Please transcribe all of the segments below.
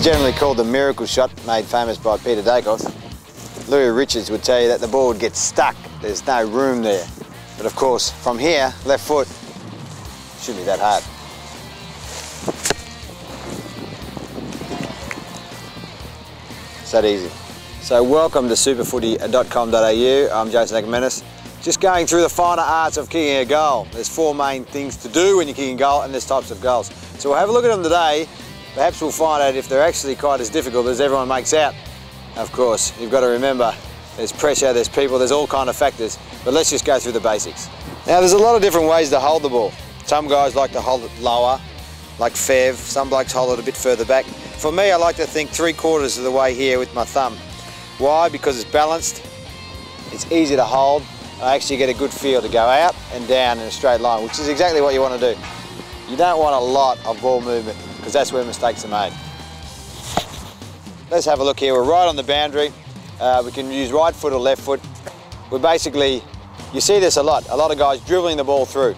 is generally called the miracle shot, made famous by Peter Dakoff. Louis Richards would tell you that the ball would get stuck. There's no room there. But of course, from here, left foot, shouldn't be that hard. It's that easy. So welcome to superfooty.com.au. I'm Jason Akermanis. Just going through the finer arts of kicking a goal. There's four main things to do when you're kicking a goal, and there's types of goals. So we'll have a look at them today. Perhaps we'll find out if they're actually quite as difficult as everyone makes out. Of course, you've got to remember, there's pressure, there's people, there's all kind of factors, but let's just go through the basics. Now, there's a lot of different ways to hold the ball. Some guys like to hold it lower, like Fev. Some blokes hold it a bit further back. For me, I like to think 3/4 of the way here with my thumb. Why? Because it's balanced, it's easy to hold. I actually get a good feel to go out and down in a straight line, which is exactly what you want to do. You don't want a lot of ball movement, because that's where mistakes are made. Let's have a look here. We're right on the boundary. We can use right foot or left foot. We're basically, you see this a lot of guys dribbling the ball through.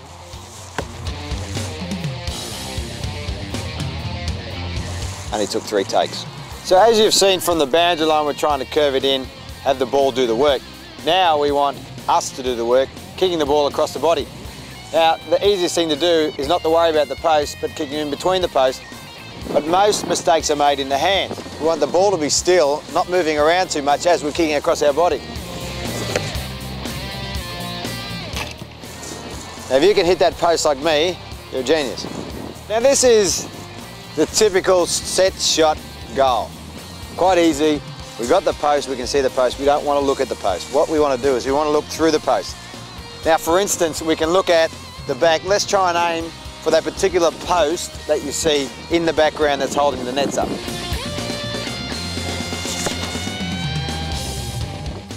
Only took 3 takes. So as you've seen from the boundary line, we're trying to curve it in, have the ball do the work. Now we want us to do the work, kicking the ball across the body. Now, the easiest thing to do is not to worry about the post, but kicking in between the posts. But most mistakes are made in the hands. We want the ball to be still, not moving around too much as we're kicking across our body. Now, if you can hit that post like me, you're a genius. Now, this is the typical set shot goal. Quite easy. We've got the post, we can see the post. We don't want to look at the post. What we want to do is we want to look through the post. Now, for instance, we can look at the back. Let's try and aim for that particular post that you see in the background that's holding the nets up.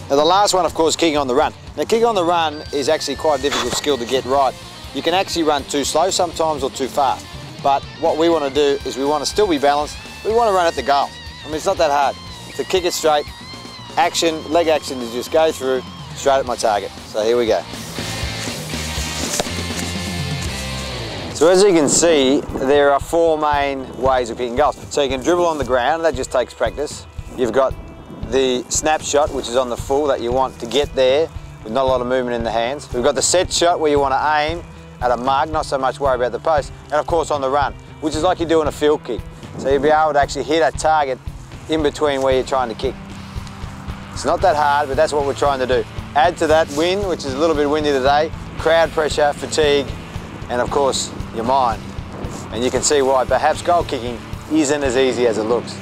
Now, the last one, of course, kicking on the run. Now, kicking on the run is actually quite a difficult skill to get right. You can actually run too slow sometimes or too fast. But what we want to do is we want to still be balanced. We want to run at the goal. I mean, it's not that hard. To kick it straight, action, leg action to just go through straight at my target. So here we go. So as you can see, there are 4 main ways of kicking goals. So you can dribble on the ground, that just takes practice. You've got the snapshot, which is on the full, that you want to get there with not a lot of movement in the hands. We've got the set shot, where you want to aim at a mark, not so much worry about the post. And of course on the run, which is like you're doing a field kick. So you'll be able to actually hit a target in between where you're trying to kick. It's not that hard, but that's what we're trying to do. Add to that wind, which is a little bit windy today, crowd pressure, fatigue, and of course your mind. And you can see why perhaps goal kicking isn't as easy as it looks.